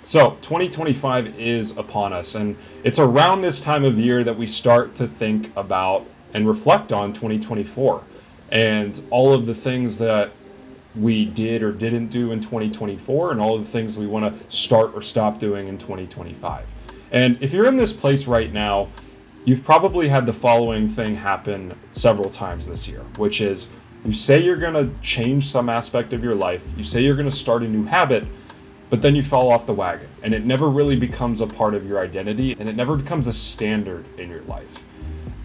So 2025 is upon us, and it's around this time of year that we start to think about and reflect on 2024 and all of the things that we did or didn't do in 2024 and all of the things we want to start or stop doing in 2025. And if you're in this place right now, you've probably had the following thing happen several times this year, which is you say you're going to change some aspect of your life, you say you're going to start a new habit, but then you fall off the wagon and it never really becomes a part of your identity and it never becomes a standard in your life.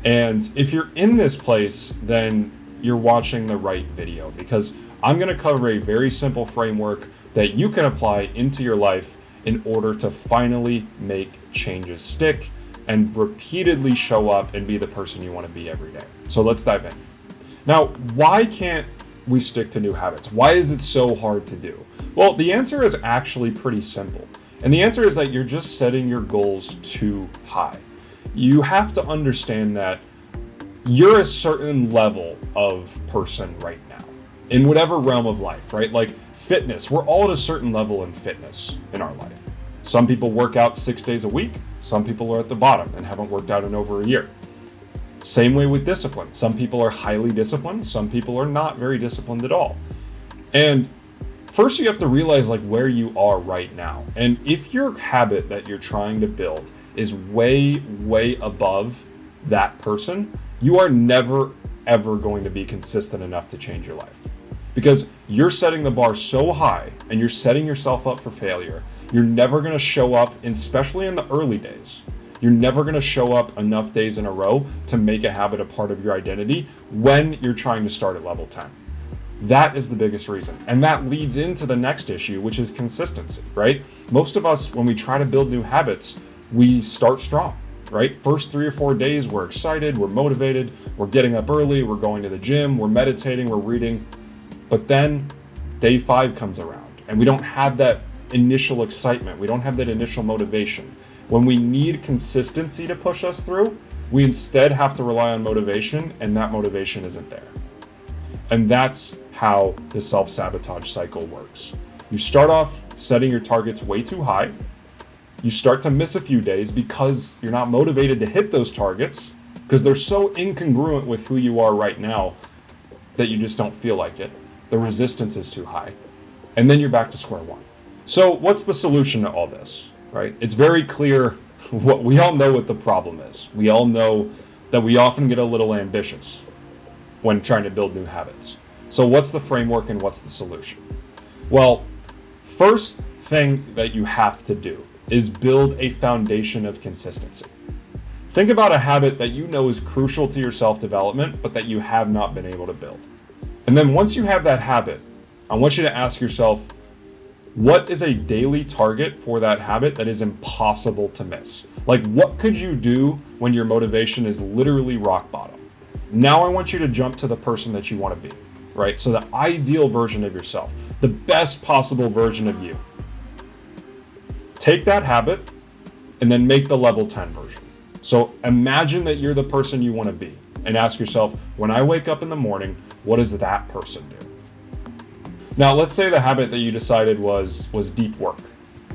And if you're in this place, then you're watching the right video, because I'm going to cover a very simple framework that you can apply into your life in order to finally make changes stick and repeatedly show up and be the person you want to be every day. So let's dive in. Now, why can't we stick to new habits? Why is it so hard to do? Well, the answer is actually pretty simple. And the answer is that you're just setting your goals too high. You have to understand that you're a certain level of person right now in whatever realm of life, right? Like fitness, we're all at a certain level in fitness in our life. Some people work out 6 days a week. Some people are at the bottom and haven't worked out in over a year. Same way with discipline. Some people are highly disciplined. Some people are not very disciplined at all. And first you have to realize like where you are right now. And if your habit that you're trying to build is way, way above that person, you are never, ever going to be consistent enough to change your life. Because you're setting the bar so high and you're setting yourself up for failure. You're never going to show up, especially in the early days. You're never going to show up enough days in a row to make a habit a part of your identity when you're trying to start at level 10. That is the biggest reason. And that leads into the next issue, which is consistency, right? Most of us, when we try to build new habits, we start strong, right? First 3 or 4 days, we're excited, we're motivated, we're getting up early, we're going to the gym, we're meditating, we're reading. But then day 5 comes around and we don't have that initial excitement. We don't have that initial motivation. When we need consistency to push us through, we instead have to rely on motivation, and that motivation isn't there. And that's how the self-sabotage cycle works. You start off setting your targets way too high. You start to miss a few days because you're not motivated to hit those targets because they're so incongruent with who you are right now that you just don't feel like it. The resistance is too high. And then you're back to square one. So what's the solution to all this? Right? It's very clear what we all know what the problem is. We all know that we often get a little ambitious when trying to build new habits. So what's the framework and what's the solution? Well, first thing that you have to do is build a foundation of consistency. Think about a habit that you know is crucial to your self-development, but that you have not been able to build. And then once you have that habit, I want you to ask yourself, what is a daily target for that habit that is impossible to miss? Like, what could you do when your motivation is literally rock bottom? Now I want you to jump to the person that you want to be, right? So the ideal version of yourself, the best possible version of you. Take that habit and then make the level 10 version. So imagine that you're the person you want to be and ask yourself, when I wake up in the morning, what does that person do? Now, let's say the habit that you decided was deep work,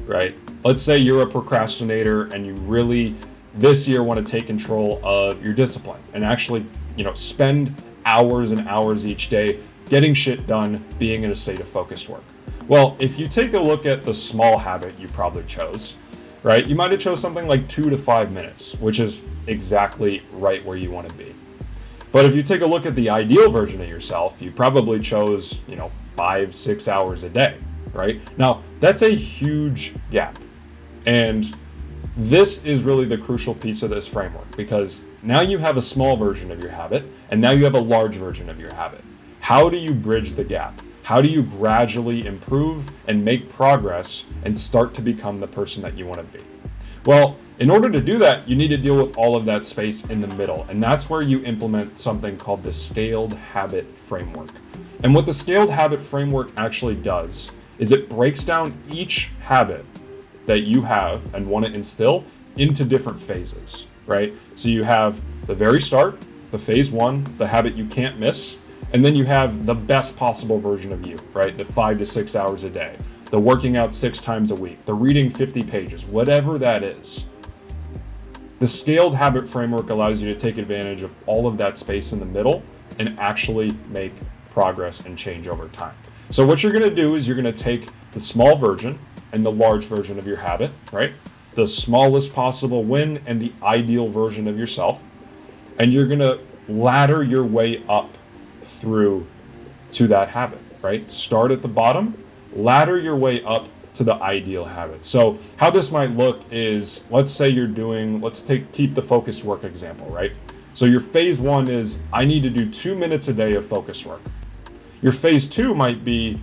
right? Let's say you're a procrastinator and you really this year want to take control of your discipline and actually, spend hours and hours each day getting shit done, being in a state of focused work. Well, if you take a look at the small habit you probably chose, right? You might have chose something like 2 to 5 minutes, which is exactly right where you want to be. But if you take a look at the ideal version of yourself, you probably chose, 5-6 hours a day, right? Now, that's a huge gap. And this is really the crucial piece of this framework, because now you have a small version of your habit and now you have a large version of your habit. How do you bridge the gap? How do you gradually improve and make progress and start to become the person that you want to be? Well, in order to do that, you need to deal with all of that space in the middle. And that's where you implement something called the scaled habit framework. And what the scaled habit framework actually does is it breaks down each habit that you have and want to instill into different phases, right? So you have the very start, the phase 1, the habit you can't miss, and then you have the best possible version of you, right? The 5 to 6 hours a day. the working out 6 times a week, the reading 50 pages, whatever that is. The scaled habit framework allows you to take advantage of all of that space in the middle and actually make progress and change over time. So what you're going to do is you're going to take the small version and the large version of your habit, right? The smallest possible win and the ideal version of yourself. And you're going to ladder your way up through to that habit, right? Start at the bottom, ladder your way up to the ideal habit. So how this might look is, let's say you're doing, keep the focused work example, right? So your phase 1 is, I need to do 2 minutes a day of focused work. Your phase 2 might be,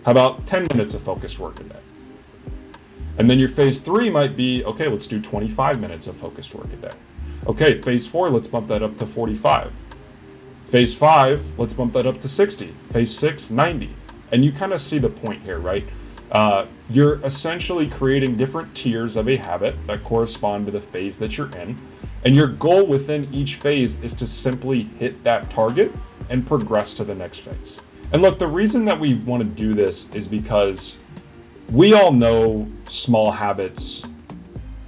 how about 10 minutes of focused work a day? And then your phase 3 might be, okay, let's do 25 minutes of focused work a day. Okay, phase 4, let's bump that up to 45. Phase 5, let's bump that up to 60. Phase 6, 90. And you kind of see the point here, right? You're essentially creating different tiers of a habit that correspond to the phase that you're in. And your goal within each phase is to simply hit that target and progress to the next phase. And look, the reason that we want to do this is because we all know small habits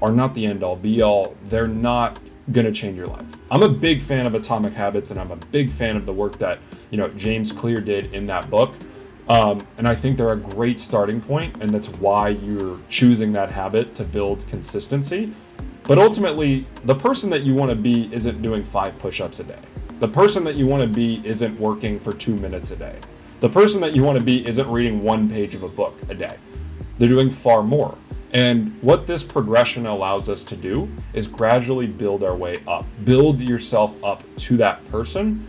are not the end all be all. They're not going to change your life. I'm a big fan of Atomic Habits, and I'm a big fan of the work that, James Clear did in that book. And I think they're a great starting point, and that's why you're choosing that habit to build consistency. But ultimately, the person that you want to be isn't doing 5 push-ups a day. The person that you want to be isn't working for 2 minutes a day. The person that you want to be isn't reading 1 page of a book a day. They're doing far more. And what this progression allows us to do is gradually build our way up. Build yourself up to that person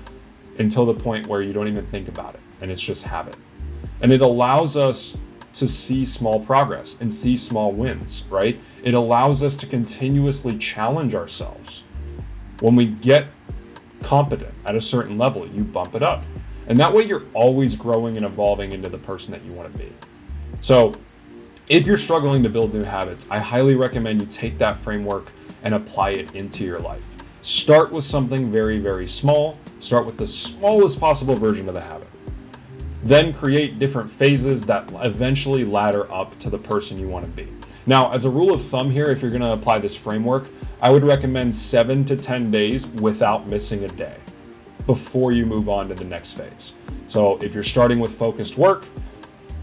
until the point where you don't even think about it, and it's just habit. And it allows us to see small progress and see small wins, right? It allows us to continuously challenge ourselves. When we get competent at a certain level, you bump it up. And that way you're always growing and evolving into the person that you want to be. So if you're struggling to build new habits, I highly recommend you take that framework and apply it into your life. Start with something very, very small. Start with the smallest possible version of the habit. Then create different phases that eventually ladder up to the person you want to be. Now, as a rule of thumb here, if you're going to apply this framework, I would recommend 7 to 10 days without missing a day before you move on to the next phase. So if you're starting with focused work,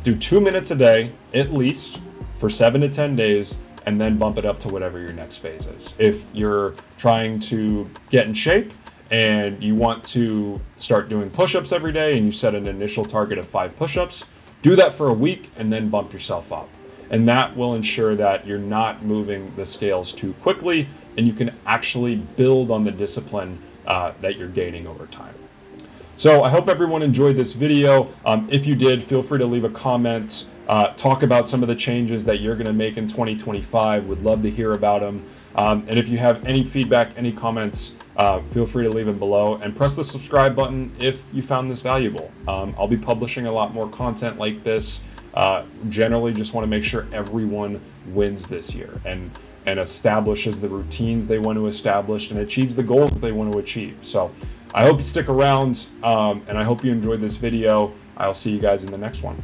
do 2 minutes a day, at least, for 7 to 10 days, and then bump it up to whatever your next phase is. If you're trying to get in shape and you want to start doing push-ups every day and you set an initial target of 5 push-ups, do that for a week and then bump yourself up. And that will ensure that you're not moving the scales too quickly and you can actually build on the discipline that you're gaining over time. So I hope everyone enjoyed this video. If you did, feel free to leave a comment, talk about some of the changes that you're going to make in 2025. Would love to hear about them. And if you have any feedback, any comments, feel free to leave them below and press the subscribe button if you found this valuable. I'll be publishing a lot more content like this. Generally just want to make sure everyone wins this year and establishes the routines they want to establish and achieves the goals that they want to achieve. So I hope you stick around, and I hope you enjoyed this video. I'll see you guys in the next one.